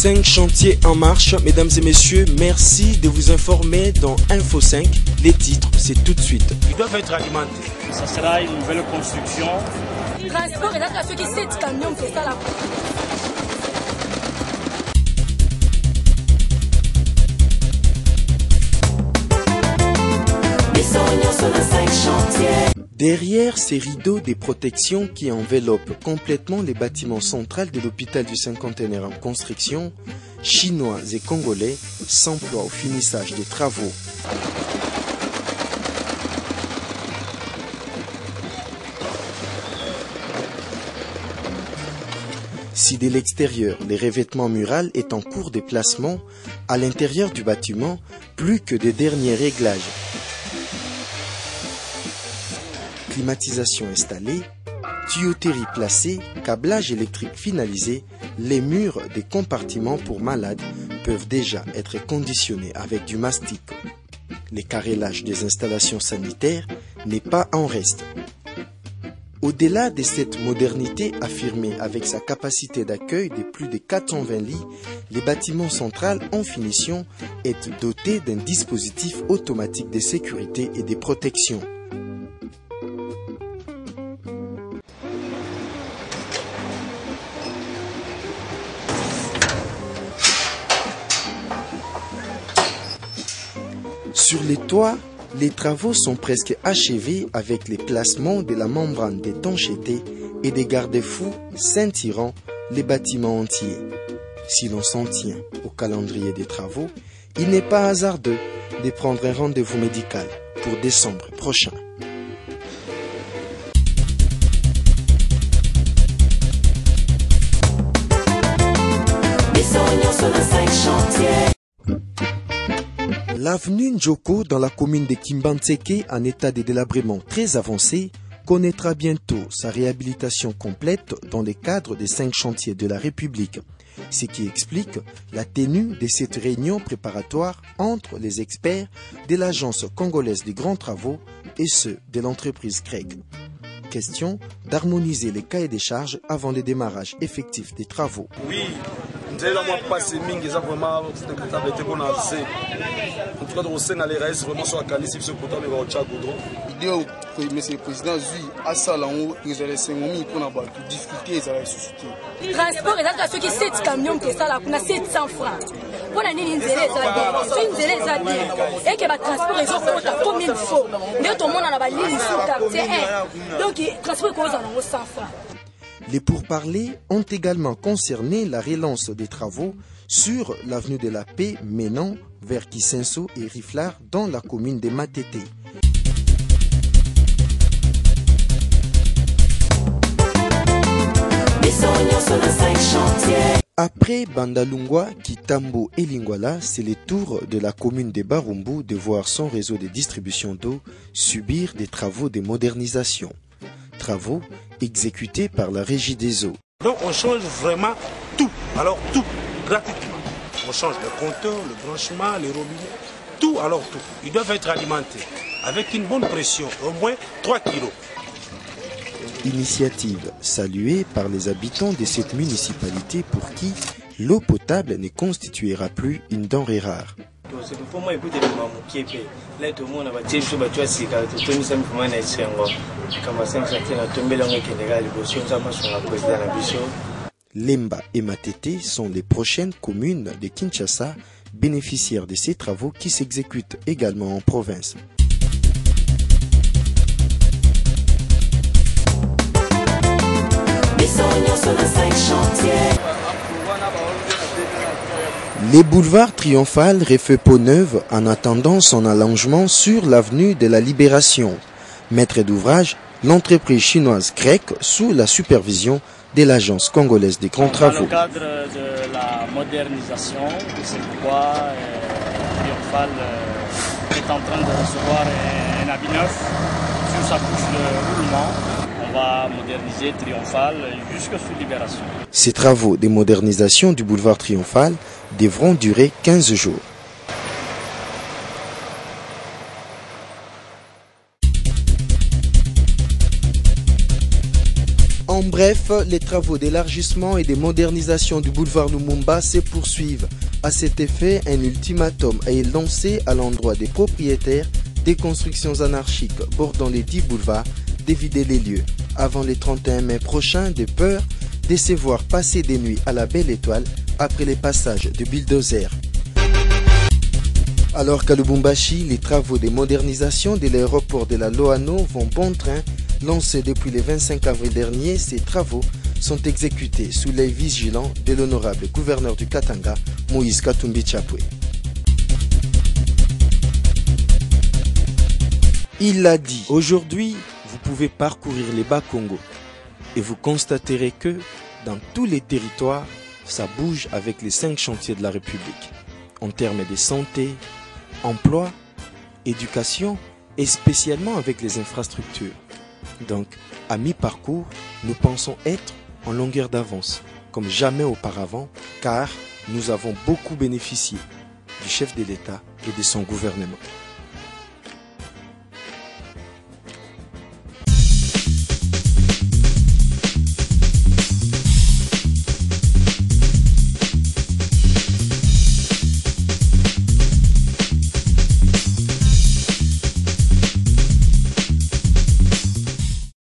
Cinq chantiers en marche, mesdames et messieurs, merci de vous informer dans Info 5. Les titres, c'est tout de suite. Ils doivent être alimentés. Ça sera une nouvelle construction. Transport et ceux qui 7 camions, c'est ça la Derrière ces rideaux des protections qui enveloppent complètement les bâtiments centraux de l'hôpital du cinquantenaire en construction, Chinois et Congolais s'emploient au finissage des travaux. Si de l'extérieur, les revêtements muraux est en cours de placement, à l'intérieur du bâtiment, plus que de derniers réglages. Climatisation installée, tuyauterie placée, câblage électrique finalisé, les murs des compartiments pour malades peuvent déjà être conditionnés avec du mastic. Le carrelage des installations sanitaires n'est pas en reste. Au-delà de cette modernité affirmée avec sa capacité d'accueil de plus de 420 lits, les bâtiments centraux en finition est doté d'un dispositif automatique de sécurité et de protection. Sur les toits, les travaux sont presque achevés avec les placements de la membrane d'étanchéité et des garde-fous ceinturant les bâtiments entiers. Si l'on s'en tient au calendrier des travaux, il n'est pas hasardeux de prendre un rendez-vous médical pour décembre prochain. L'avenue Njoko dans la commune de Kimbantseke, en état de délabrement très avancé, connaîtra bientôt sa réhabilitation complète dans le cadre des 5 chantiers de la République, ce qui explique la tenue de cette réunion préparatoire entre les experts de l'Agence congolaise des grands travaux et ceux de l'entreprise CREG. Question d'harmoniser les cahiers des charges avant le démarrage effectif des travaux. Oui, nous avons passé mingi, vraiment en tout cas, on sait les restes vraiment sur la qualité de ce côté de votre goudron. L'idée que monsieur le président Zui a ça là où ils allaient se monter pour avoir des difficultés ils allaient susciter. Transport et ceux qui 7 camions, c'est ça là, on a 700 francs. Pour la ligne nzélé ça dit et que le transport ils ont combien de fois. Mais tout le monde a la ligne sur quartier 1. Donc transport cause en 100 francs. Les pourparlers ont également concerné la relance des travaux sur l'avenue de la Paix menant vers Kisenso et Riflar dans la commune de Matete. Après Bandalungwa, Kitambo et Lingwala, c'est le tour de la commune de Barumbu de voir son réseau de distribution d'eau subir des travaux de modernisation. Travaux exécutés par la Régie des eaux. Donc on change vraiment tout, alors tout, gratuitement. On change le compteur, le branchement, les robinets, tout, alors tout. Ils doivent être alimentés avec une bonne pression, au moins 3 kilos. Initiative saluée par les habitants de cette municipalité pour qui l'eau potable ne constituera plus une denrée rare. Lemba et Matete sont les prochaines communes de Kinshasa bénéficiaires de ces travaux qui s'exécutent également en province. Les boulevards triomphal refait peau neuve en attendant son allongement sur l'avenue de la Libération. Maître d'ouvrage, l'entreprise chinoise CREG sous la supervision de l'Agence congolaise des grands travaux. Dans le cadre de la modernisation de cette voie, Triomphal est en train de recevoir un habit neuf sur sa couche de roulement. On va moderniser Triomphal jusqu'à sous Libération. Ces travaux de modernisation du boulevard Triomphal devront durer 15 jours. En bref, les travaux d'élargissement et de modernisation du boulevard Lumumba se poursuivent. À cet effet, un ultimatum est lancé à l'endroit des propriétaires des constructions anarchiques bordant les 10 boulevards d'éviter les lieux avant le 31 mai prochain de peur de se voir passer des nuits à la belle étoile après les passages de bulldozers. Alors qu'à Lubumbashi, les travaux de modernisation de l'aéroport de la Loano vont bon train. Lancés depuis le 25 avril dernier, ces travaux sont exécutés sous l'œil vigilant de l'honorable gouverneur du Katanga, Moïse Katumbi Chapwe. Il l'a dit, aujourd'hui, vous pouvez parcourir les Bas-Congo et vous constaterez que dans tous les territoires, ça bouge avec les 5 chantiers de la République, en termes de santé, emploi, éducation et spécialement avec les infrastructures. Donc, à mi-parcours, nous pensons être en longueur d'avance, comme jamais auparavant, car nous avons beaucoup bénéficié du chef de l'État et de son gouvernement.